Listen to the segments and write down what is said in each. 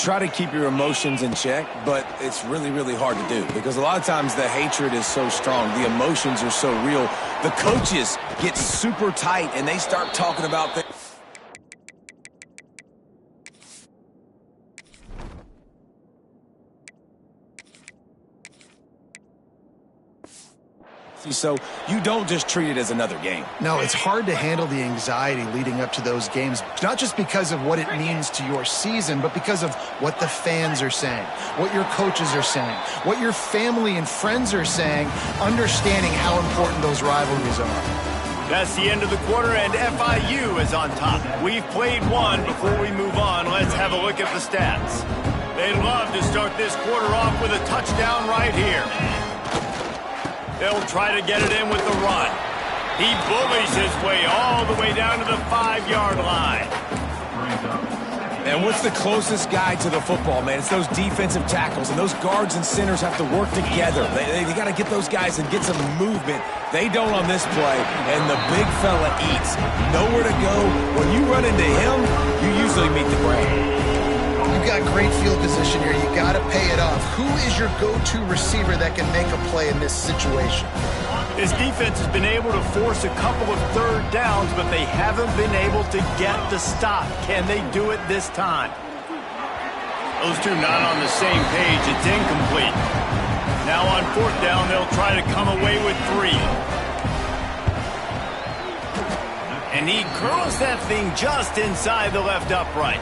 try to keep your emotions in check, but it's really, really hard to do because a lot of times the hatred is so strong. The emotions are so real. The coaches get super tight, and they start talking about things. So you don't just treat it as another game. No, it's hard to handle the anxiety leading up to those games, not just because of what it means to your season, but because of what the fans are saying, what your coaches are saying, what your family and friends are saying, understanding how important those rivalries are. That's the end of the quarter, and FIU is on top. We've played one. Before we move on, let's have a look at the stats. They'd love to start this quarter off with a touchdown right here. They'll try to get it in with the run. He bullies his way all the way down to the 5-yard line. And what's the closest guy to the football, man? It's those defensive tackles, and those guards and centers have to work together. They got to get those guys and get some movement. They don't on this play, and the big fella eats. Nowhere to go. When you run into him, you usually meet the ground. You've got great field position here. You got to pay it off. Who is your go-to receiver that can make a play in this situation? This defense has been able to force a couple of third downs, but they haven't been able to get the stop. Can they do it this time? Those two not on the same page. It's incomplete. Now on 4th down, they'll try to come away with 3. And he curls that thing just inside the left upright.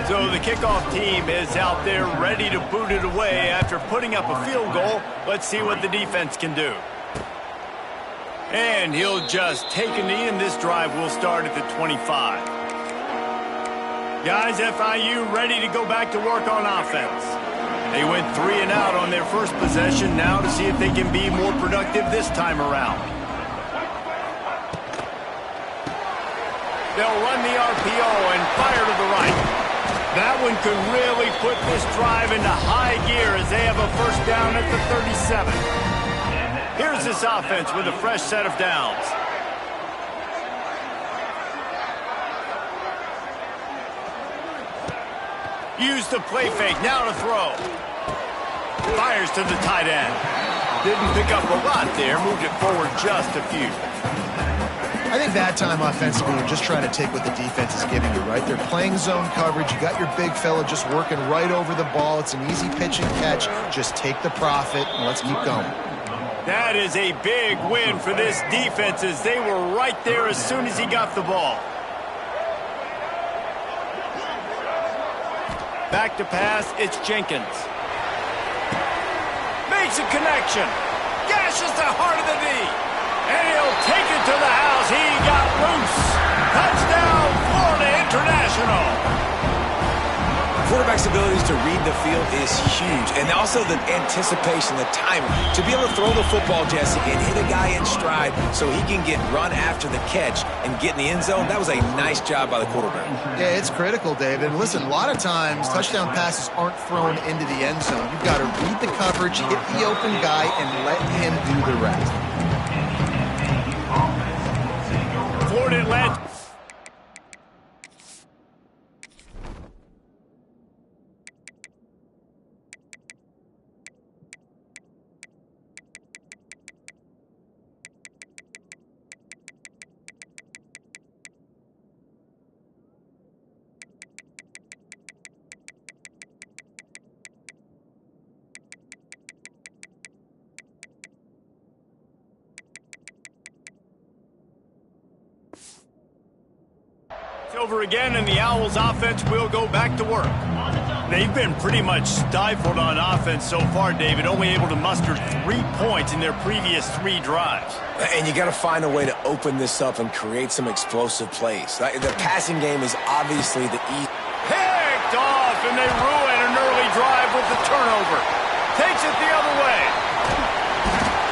So the kickoff team is out there ready to boot it away after putting up a field goal. Let's see what the defense can do. And he'll just take a knee, and this drive will start at the 25. Guys, FIU ready to go back to work on offense. They went 3 and out on their first possession, now to see if they can be more productive this time around. They'll run the RPO and fire to the right. That one could really put this drive into high gear as they have a first down at the 37. Here's this offense with a fresh set of downs. Use the play fake, now to throw. Fires to the tight end. Didn't pick up a lot there, moved it forward just a few. I think that time offensively, you're just trying to take what the defense is giving you, right? They're playing zone coverage. You got your big fella just working right over the ball. It's an easy pitch and catch. Just take the profit, and let's keep going. That is a big win for this defense as they were right there as soon as he got the ball. Back to pass, it's Jenkins. Makes a connection. Gashes the heart of the knee. And he'll take it to the house. He got loose. Touchdown, Florida International. Quarterback's abilities to read the field is huge. And also the anticipation, the timing. To be able to throw the football, Jesse, and hit a guy in stride so he can get run after the catch and get in the end zone, that was a nice job by the quarterback. Yeah, it's critical, David. Listen, a lot of times touchdown passes aren't thrown into the end zone. You've got to read the coverage, hit the open guy, and let him do the rest. Florida Atlantic. Over again, and the Owls offense will go back to work. They've been pretty much stifled on offense so far, David, only able to muster 3 points in their previous 3 drives. And you got to find a way to open this up and create some explosive plays. The passing game is obviously the easy. Picked off, and they ruin an early drive with the turnover. Takes it the other way.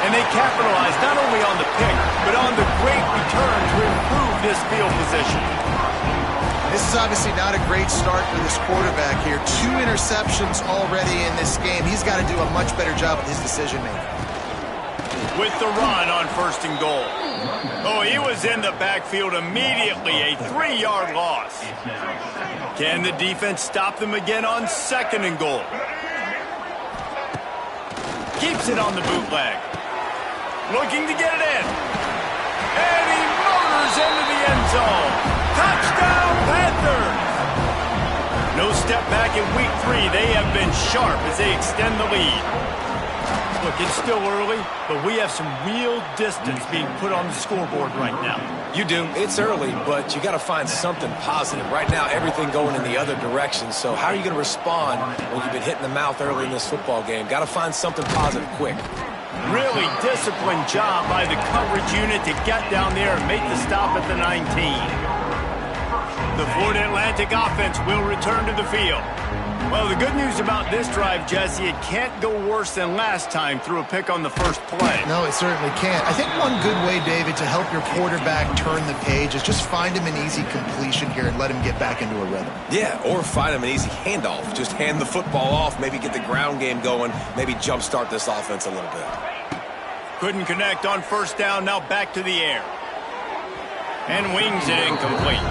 And they capitalize not only on the pick, but on the great return to improve this field position. This is obviously not a great start for this quarterback here. 2 interceptions already in this game. He's got to do a much better job with his decision-making. with the run on 1st and goal. Oh, he was in the backfield immediately, a 3-yard loss. Can the defense stop them again on 2nd and goal? Keeps it on the bootleg. Looking to get it in. And he motors into the end zone. Touchdown, Panthers! No step back in week 3. They have been sharp as they extend the lead. Look, it's still early, but we have some real distance being put on the scoreboard right now. You do. It's early, but you got to find something positive. Right now, everything going in the other direction. So how are you going to respond when you've been hit in the mouth early in this football game? Got to find something positive quick. Really disciplined job by the coverage unit to get down there and make the stop at the 19. The Florida Atlantic offense will return to the field. Well, the good news about this drive, Jesse, it can't go worse than last time through a pick on the first play. No, it certainly can't. I think one good way, David, to help your quarterback turn the page is just find him an easy completion here and let him get back into a rhythm. Yeah, or find him an easy handoff. Just hand the football off, maybe get the ground game going, maybe jumpstart this offense a little bit. Couldn't connect on 1st down, now back to the air. And wings it incomplete.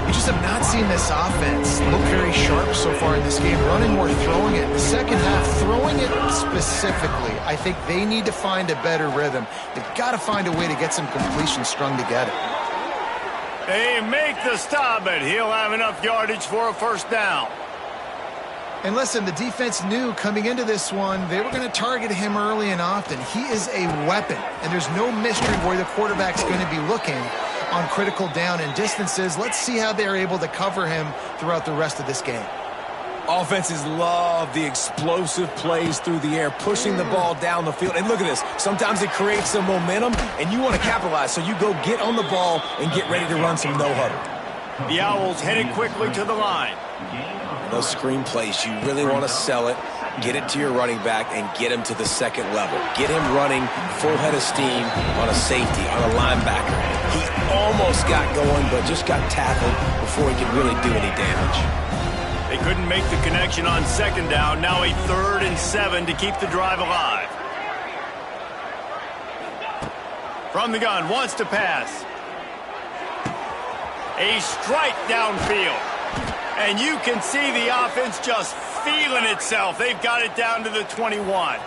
We just have not seen this offense look very sharp so far in this game. Running more, throwing it. In the second half, throwing it specifically. I think they need to find a better rhythm. They've got to find a way to get some completions strung together. They make the stop, but he'll have enough yardage for a 1st down. And listen, the defense knew coming into this one, they were going to target him early and often. He is a weapon, and there's no mystery where the quarterback's going to be looking on critical down and distances. Let's see how they're able to cover him throughout the rest of this game. Offenses love the explosive plays through the air, pushing the ball down the field. And look at this. Sometimes it creates some momentum, and you want to capitalize. So you go get on the ball and get ready to run some no-huddle. The Owls headed quickly to the line. Those screen plays, you really want to sell it, get it to your running back, and get him to the 2nd level. Get him running full head of steam on a safety, on a linebacker. He almost got going, but just got tackled before he could really do any damage. They couldn't make the connection on 2nd down. Now a 3rd and 7 to keep the drive alive. From the gun, wants to pass. A strike downfield. And you can see the offense just feeling itself. They've got it down to the 21.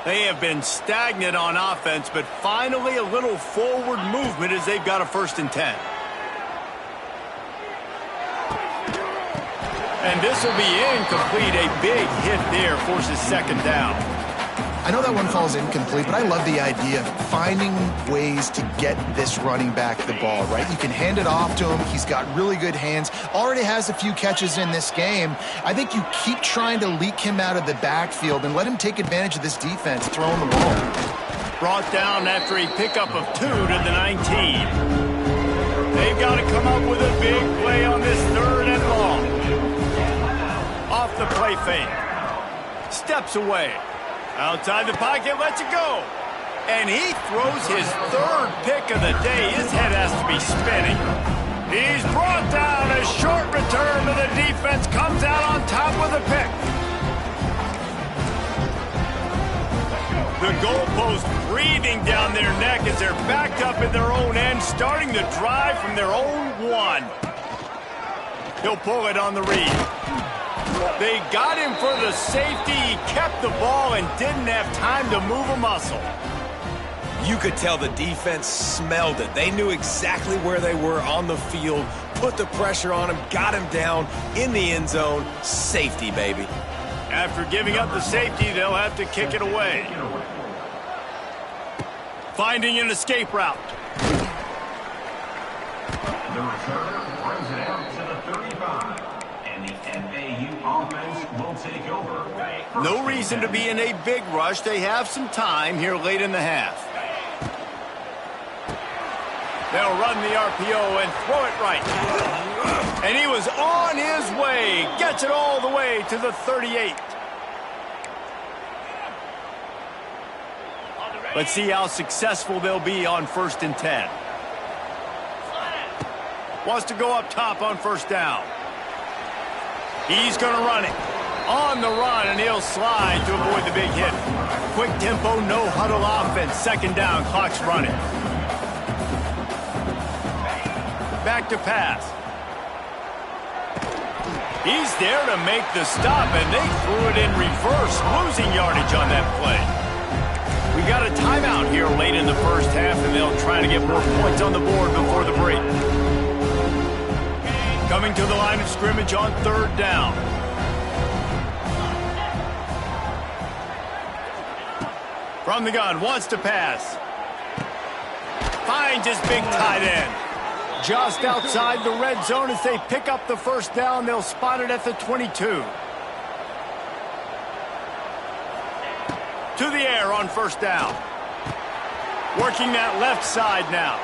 They have been stagnant on offense, but finally a little forward movement as they've got a 1st and 10. And this will be incomplete. A big hit there forces 2nd down. I know that one falls incomplete, but I love the idea of finding ways to get this running back the ball, right? You can hand it off to him. He's got really good hands. Already has a few catches in this game. I think you keep trying to leak him out of the backfield and let him take advantage of this defense throwing the ball. Brought down after a pickup of 2 to the 19. They've got to come up with a big play on this 3rd and long. Off the play fake. Steps away. Outside the pocket, lets it go. And he throws his 3rd pick of the day. His head has to be spinning. He's brought down. A short return to the defense. Comes out on top with a pick. The goalpost breathing down their neck as they're backed up in their own end, starting the drive from their own 1. He'll pull it on the read. They got him for the safety. He kept the ball and didn't have time to move a muscle. You could tell the defense smelled it. They knew exactly where they were on the field, put the pressure on him, got him down in the end zone. Safety, baby. After giving up the safety, they'll have to kick it away. Finding an escape route. The returner brings it out to the 35. And the FAU offense will take over. No reason to be in a big rush. They have some time here late in the half. They'll run the RPO and throw it right. And he was on his way. Gets it all the way to the 38. Let's see how successful they'll be on 1st and 10. Wants to go up top on 1st down. He's going to run it. On the run, and he'll slide to avoid the big hit. Quick tempo, no huddle offense. Second down, clock's running. Back to pass. He's there to make the stop, and they threw it in reverse, losing yardage on that play. We got a timeout here late in the first half, and they'll try to get more points on the board before the break. Coming to the line of scrimmage on third down. From the gun, wants to pass. Finds his big tight end. Just outside the red zone as they pick up the first down. They'll spot it at the 22. To the air on first down. Working that left side now.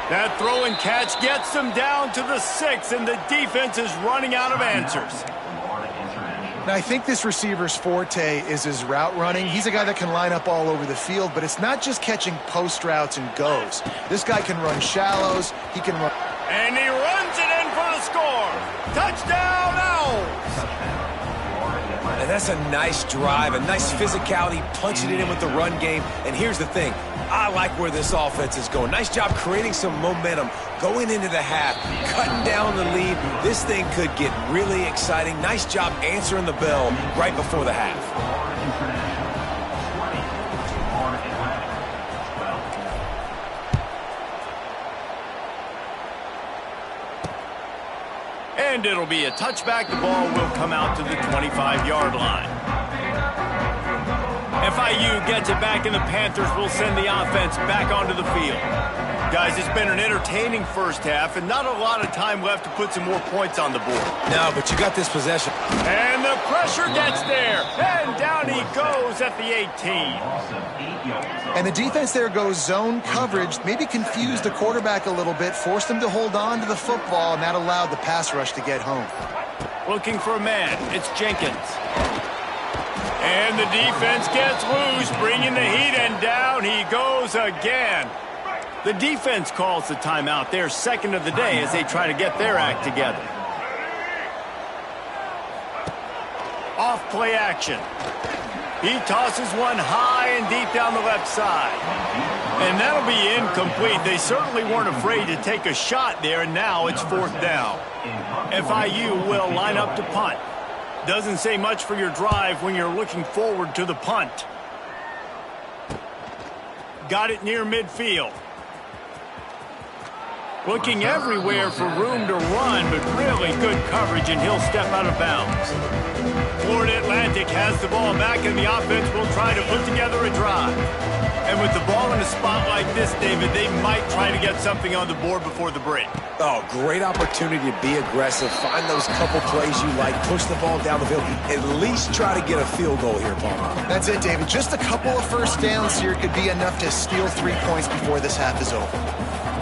That throw and catch gets them down to the 6, and the defense is running out of answers. Now, I think this receiver's forte is his route running. He's a guy that can line up all over the field, but it's not just catching post routes and goes. This guy can run shallows. He can run. And he runs it in for the score. Touchdown, Owls! And that's a nice drive, a nice physicality, punching it in with the run game. And here's the thing. I like where this offense is going. Nice job creating some momentum, going into the half, cutting down the lead. This thing could get really exciting. Nice job answering the bell right before the half. And it'll be a touchback. The ball will come out to the 25-yard line. FIU gets it back, and the Panthers will send the offense back onto the field. Guys, it's been an entertaining first half, and not a lot of time left to put some more points on the board. No, but you got this possession. And the pressure gets there, and down he goes at the 18. And the defense there goes zone coverage, maybe confused the quarterback a little bit, forced him to hold on to the football, and that allowed the pass rush to get home. Looking for a man. It's Jenkins. And the defense gets loose, bringing the heat, and down he goes again. The defense calls the timeout, their second of the day, as they try to get their act together. Off play action. He tosses one high and deep down the left side. And that'll be incomplete. They certainly weren't afraid to take a shot there, and now it's fourth down. FIU will line up to punt. Doesn't say much for your drive when you're looking forward to the punt. Got it near midfield. Looking everywhere for room to run, but really good coverage, and he'll step out of bounds. Florida Atlantic has the ball back, and the offense will try to put together a drive. And with the ball in a spot like this, David, they might try to get something on the board before the break. Oh, great opportunity to be aggressive, find those couple plays you like, push the ball down the field, at least try to get a field goal here, Palmer. That's it, David. Just a couple of first downs here could be enough to steal 3 points before this half is over.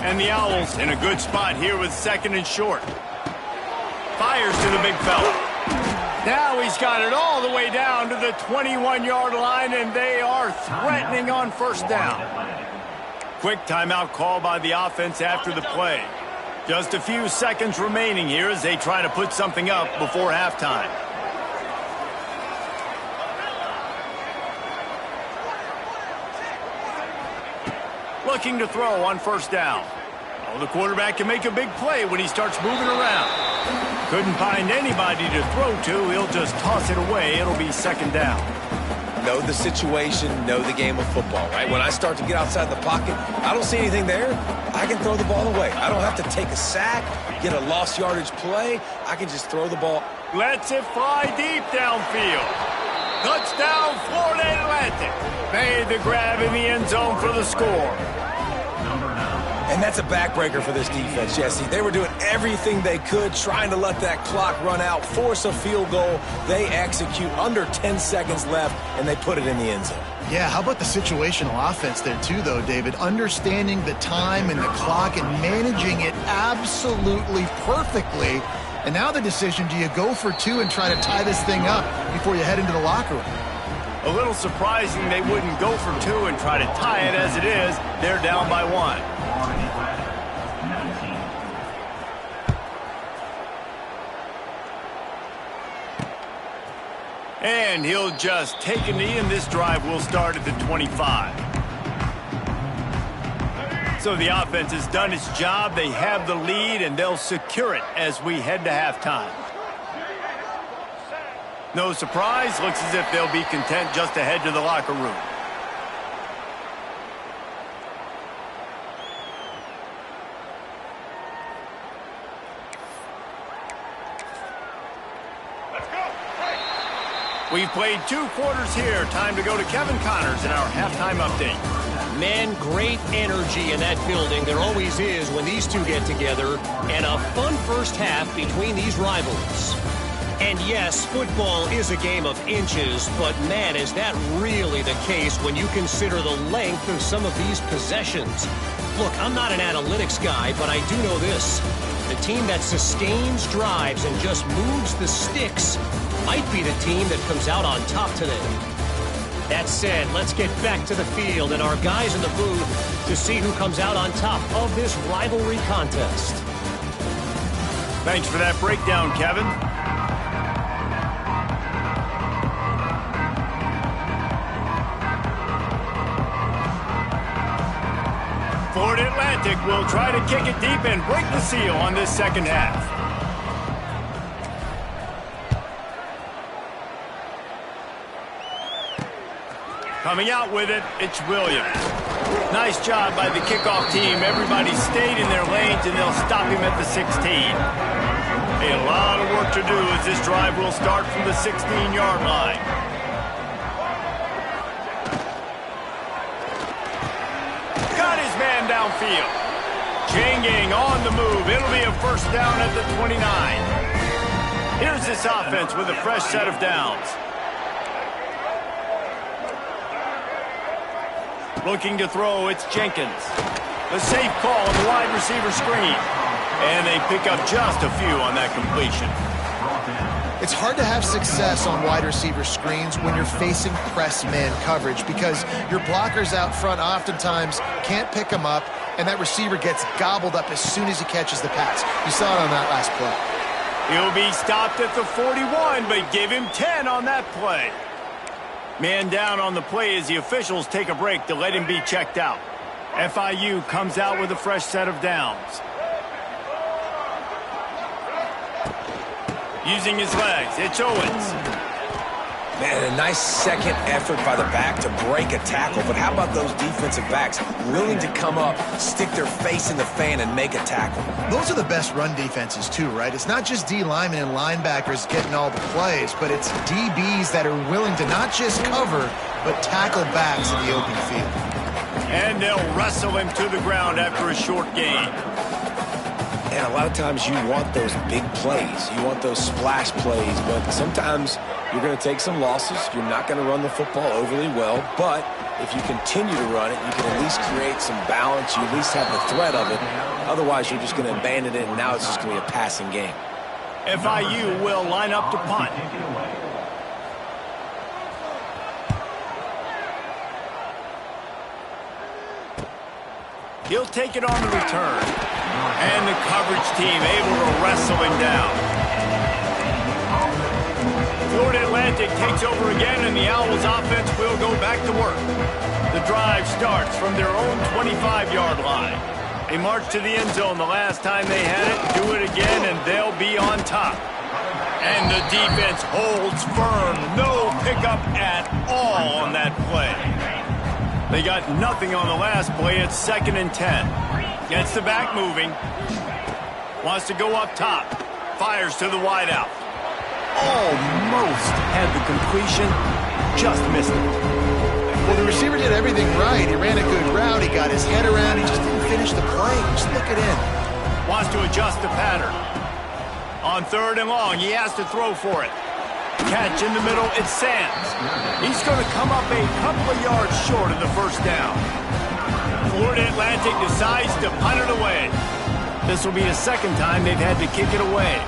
And the Owls in a good spot here with second and short. Fires to the big fella. Now he's got it all the way down to the 21-yard line, and they are threatening on first down. Quick timeout call by the offense after the play. Just a few seconds remaining here as they try to put something up before halftime. Looking to throw on first down. Oh, the quarterback can make a big play when he starts moving around. Couldn't find anybody to throw to. He'll just toss it away. It'll be second down. Know the situation, know the game of football, right? When I start to get outside the pocket, I don't see anything there, I can throw the ball away. I don't have to take a sack, get a lost yardage play. I can just throw the ball. Lets it fly deep downfield. Touchdown, Florida Atlantic. Made the grab in the end zone for the score. And that's a backbreaker for this defense, Jesse. They were doing everything they could, trying to let that clock run out, force a field goal. They execute under 10 seconds left, and they put it in the end zone. Yeah, how about the situational offense there too, though, David? Understanding the time and the clock and managing it absolutely perfectly. And now the decision, do you go for two and try to tie this thing up before you head into the locker room? A little surprising they wouldn't go for two and try to tie it. As it is, they're down by one. And he'll just take a knee, and this drive will start at the 25. So the offense has done its job. They have the lead, and they'll secure it as we head to halftime. No surprise. Looks as if they'll be content just to head to the locker room. We've played 2 quarters here. Time to go to Kevin Connors in our halftime update. Man, great energy in that building. There always is when these two get together. And a fun first half between these rivals. And yes, football is a game of inches, but man, is that really the case when you consider the length of some of these possessions. Look, I'm not an analytics guy, but I do know this. The team that sustains drives and just moves the sticks might be the team that comes out on top today. That said, let's get back to the field and our guys in the booth to see who comes out on top of this rivalry contest. Thanks for that breakdown, Kevin. Florida Atlantic will try to kick it deep and break the seal on this second half. Coming out with it, it's Williams. Nice job by the kickoff team. Everybody stayed in their lanes, and they'll stop him at the 16. A lot of work to do as this drive will start from the 16-yard line. Got his man downfield. Chain gang on the move. It'll be a first down at the 29. Here's this offense with a fresh set of downs. Looking to throw, it's Jenkins. The safe call on the wide receiver screen. And they pick up just a few on that completion. It's hard to have success on wide receiver screens when you're facing press man coverage because your blockers out front oftentimes can't pick them up, and that receiver gets gobbled up as soon as he catches the pass. You saw it on that last play. He'll be stopped at the 41, but give him 10 on that play. Man down on the play as the officials take a break to let him be checked out. FIU comes out with a fresh set of downs. Using his legs, it's Owens. Man, a nice second effort by the back to break a tackle. But how about those defensive backs willing to come up, stick their face in the fan, and make a tackle? Those are the best run defenses too, right? It's not just D linemen and linebackers getting all the plays, but it's DBs that are willing to not just cover, but tackle backs in the open field. And they'll wrestle him to the ground after a short gain. And a lot of times you want those big plays. You want those splash plays, but sometimes you're going to take some losses. You're not going to run the football overly well, but if you continue to run it, you can at least create some balance. You at least have the threat of it. Otherwise, you're just going to abandon it, and now it's just going to be a passing game. FIU will line up to punt. He'll take it on the return. And the coverage team able to wrestle him down. Florida Atlantic takes over again, and the Owls offense will go back to work. The drive starts from their own 25-yard line. They marched to the end zone the last time they had it. Do it again, and they'll be on top. And the defense holds firm. No pickup at all on that play. They got nothing on the last play. It's 2nd and 10. Gets the back moving. Wants to go up top. Fires to the wideout. Almost had the completion. Just missed it. Well, the receiver did everything right. He ran a good route. He got his head around. He just didn't finish the play. Just look it in. Wants to adjust the pattern. On 3rd and long, he has to throw for it. Catch in the middle, it's Sands. He's going to come up a couple of yards short of the first down. Florida Atlantic decides to punt it away. This will be the second time they've had to kick it away.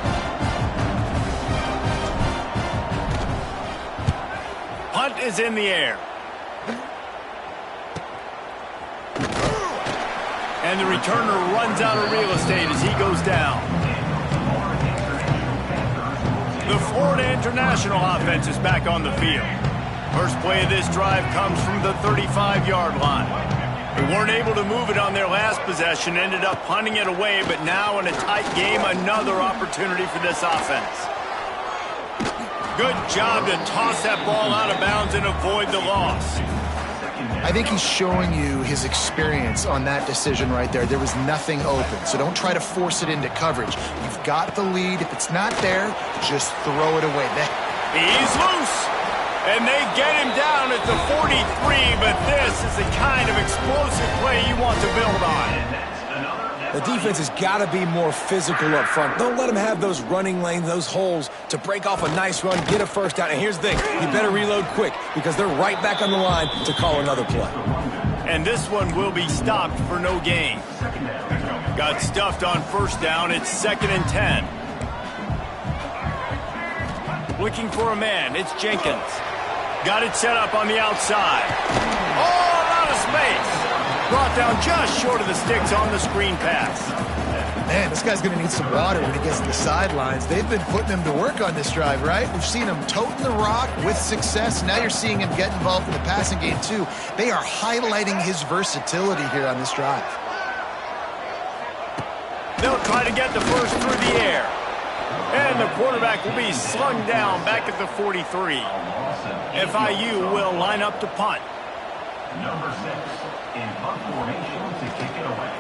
Punt is in the air. And the returner runs out of real estate as he goes down. The Florida International offense is back on the field. First play of this drive comes from the 35-yard line. They weren't able to move it on their last possession, ended up punting it away, but now in a tight game, another opportunity for this offense. Good job to toss that ball out of bounds and avoid the loss. I think he's showing you his experience on that decision right there. There was nothing open, so don't try to force it into coverage. You've got the lead. If it's not there, just throw it away. He's loose, and they get him down at the 43, but this is the kind of explosive play you want to build on. The defense has got to be more physical up front. Don't let them have those running lanes, those holes to break off a nice run, get a first down. And here's the thing, you better reload quick because they're right back on the line to call another play. And this one will be stopped for no gain. Got stuffed on first down. It's 2nd and 10. Looking for a man. It's Jenkins. Got it set up on the outside. Oh, a lot of space. Brought down just short of the sticks on the screen pass. Man, this guy's going to need some water when he gets to the sidelines. They've been putting him to work on this drive, right? We've seen him toting the rock with success. Now you're seeing him get involved in the passing game, too. They are highlighting his versatility here on this drive. They'll try to get the first through the air. And the quarterback will be slung down back at the 43. FIU will line up to punt. Number 6 in punt formation to kick it away.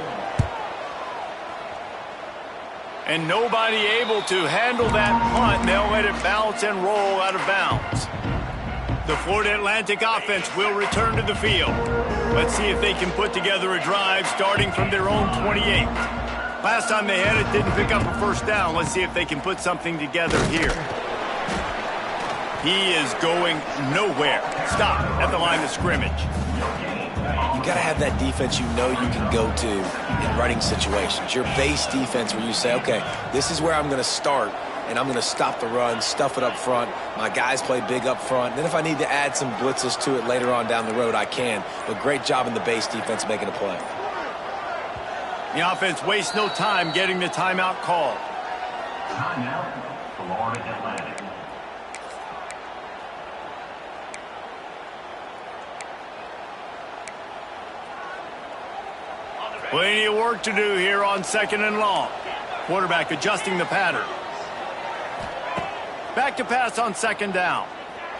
And nobody able to handle that punt. They'll let it bounce and roll out of bounds. The Florida Atlantic offense will return to the field. Let's see if they can put together a drive starting from their own 28. Last time they had it, didn't pick up a first down. Let's see if they can put something together here. He is going nowhere. Stop at the line of scrimmage. You got to have that defense you know you can go to in running situations. Your base defense where you say, okay, this is where I'm going to start, and I'm going to stop the run, stuff it up front. My guys play big up front. Then if I need to add some blitzes to it later on down the road, I can. But great job in the base defense making a play. The offense wastes no time getting the timeout called. Timeout, Florida Atlantic. Plenty of work to do here on 2nd and long. Quarterback adjusting the pattern. Back to pass on 2nd down.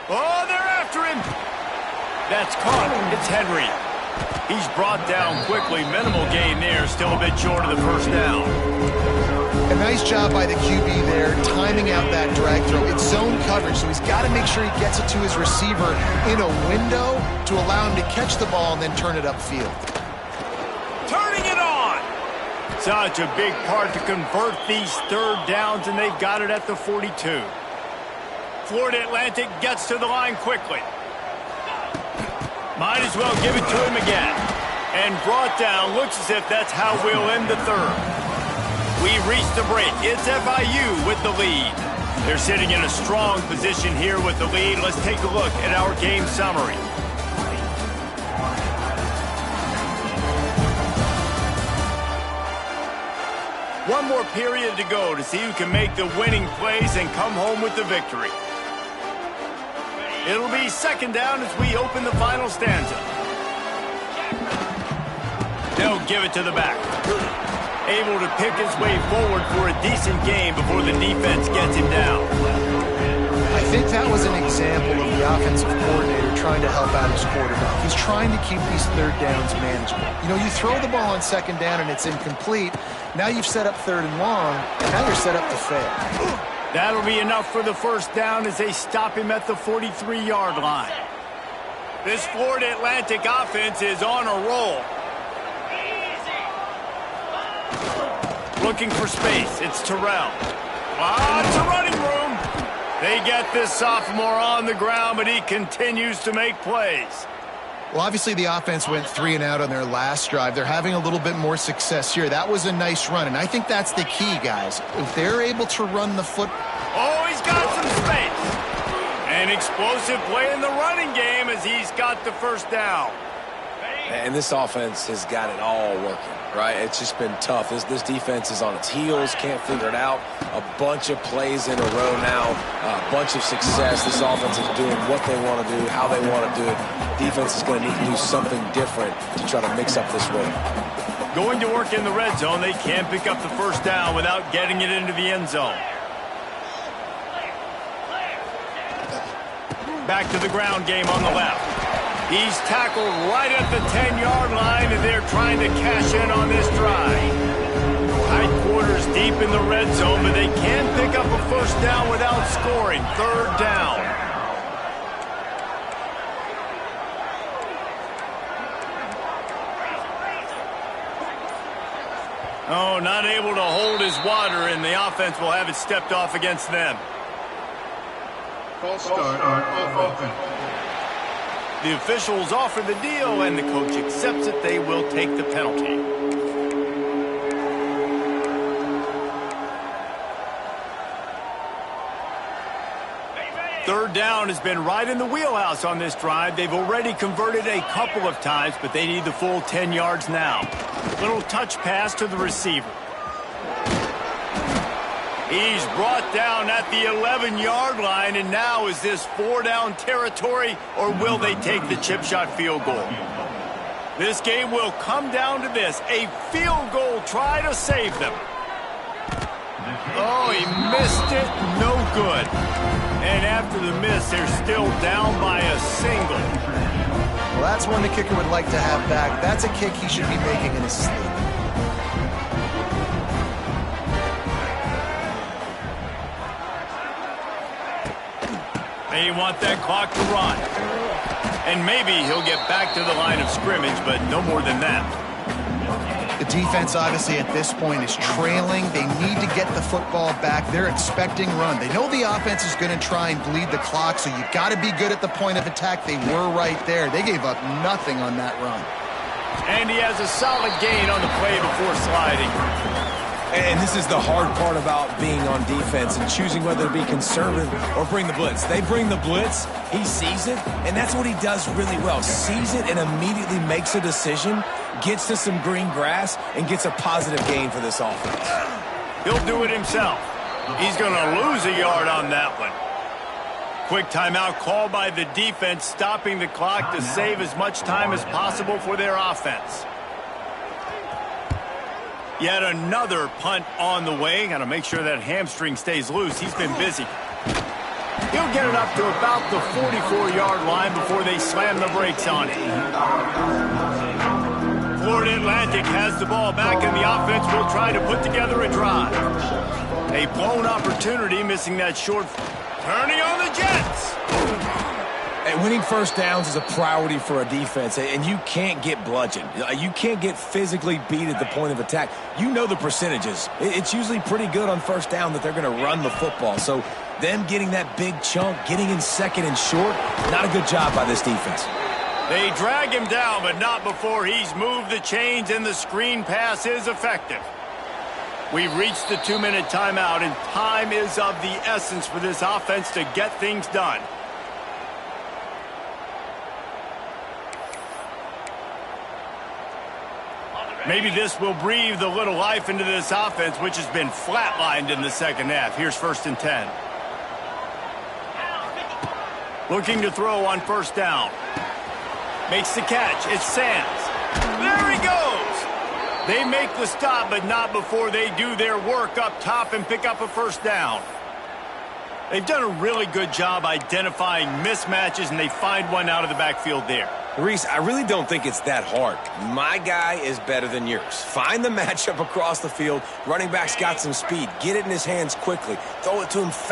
Oh, they're after him. That's caught. It's Henry. He's brought down quickly. Minimal gain there. Still a bit short of the first down. A nice job by the QB there, timing out that drag throw. It's zone coverage, so he's got to make sure he gets it to his receiver in a window to allow him to catch the ball and then turn it upfield. Turning it on. Such a big part to convert these third downs, and they've got it at the 42. Florida Atlantic gets to the line quickly. Might as well give it to him again. And brought down. Looks as if that's how we'll end the third. We reached the break. It's FIU with the lead. They're sitting in a strong position here with the lead. Let's take a look at our game summary. One more period to go to see who can make the winning plays and come home with the victory. It'll be 2nd down as we open the final stanza. They'll give it to the back. Able to pick his way forward for a decent game before the defense gets him down. I think that was an example of the offensive coordinator trying to help out his quarterback. He's trying to keep these third downs manageable. You know, you throw the ball on 2nd down and it's incomplete. Now you've set up 3rd and long, and now you're set up to fail. That'll be enough for the first down as they stop him at the 43-yard line. This Florida Atlantic offense is on a roll. Looking for space. It's Terrell. Lots of running room. They get this sophomore on the ground, but he continues to make plays. Well, obviously the offense went 3 and out on their last drive. They're having a little bit more success here. That was a nice run, and I think that's the key, guys. If they're able to run the foot... Oh, he's got some space. An explosive play in the running game as he's got the first down. And this offense has got it all working. right? It's just been tough. This defense is on its heels, can't figure it out. A bunch of plays in a row now, a bunch of success. This offense is doing what they want to do, how they want to do it. Defense is going to need to do something different to try to mix up this rhythm. Going to work in the red zone, they can't pick up the first down without getting it into the end zone. Back to the ground game on the left. He's tackled right at the 10-yard line, and they're trying to cash in on this drive. Tight quarters deep in the red zone, but they can pick up a first down without scoring. Third down. Oh, not able to hold his water, and the offense will have it stepped off against them. False start off offense. The officials offer the deal, and the coach accepts it. They will take the penalty. Third down has been right in the wheelhouse on this drive. They've already converted a couple of times, but they need the full 10 yards now. Little touch pass to the receiver. He's brought down at the 11-yard line, and now is this 4-down territory, or will they take the chip shot field goal? This game will come down to this, a field goal try to save them. Oh, he missed it, no good. And after the miss, they're still down by a single. Well, that's one the kicker would like to have back. That's a kick he should be making in his sleep. They want that clock to run. And maybe he'll get back to the line of scrimmage, but no more than that. The defense, obviously, at this point is trailing. They need to get the football back. They're expecting run. They know the offense is going to try and bleed the clock, so you've got to be good at the point of attack. They were right there. They gave up nothing on that run. And he has a solid gain on the play before sliding. And this is the hard part about being on defense and choosing whether to be conservative or bring the blitz. They bring the blitz, he sees it, and that's what he does really well. Sees it and immediately makes a decision, gets to some green grass, and gets a positive gain for this offense. He'll do it himself. He's going to lose a yard on that one. Quick timeout called by the defense, stopping the clock to save as much time as possible for their offense. Yet another punt on the way. Got to make sure that hamstring stays loose. He's been busy. He'll get it up to about the 44-yard line before they slam the brakes on it. Florida Atlantic has the ball back, and the offense will try to put together a drive. A blown opportunity, missing that short. Turning on the Jets. And winning first downs is a priority for a defense, and you can't get bludgeoned. You can't get physically beat at the point of attack. You know the percentages. It's usually pretty good on first down that they're going to run the football. So them getting that big chunk, getting in second and short, not a good job by this defense. They drag him down, but not before he's moved the chains, and the screen pass is effective. We've reached the 2-minute timeout, and time is of the essence for this offense to get things done. Maybe this will breathe a little life into this offense, which has been flatlined in the second half. Here's 1st and 10. Looking to throw on first down. Makes the catch. It's Sands. There he goes. They make the stop, but not before they do their work up top and pick up a first down. They've done a really good job identifying mismatches, and they find one out of the backfield there. Reese, I really don't think it's that hard. My guy is better than yours. Find the matchup across the field. Running back's got some speed. Get it in his hands quickly. Throw it to him fast.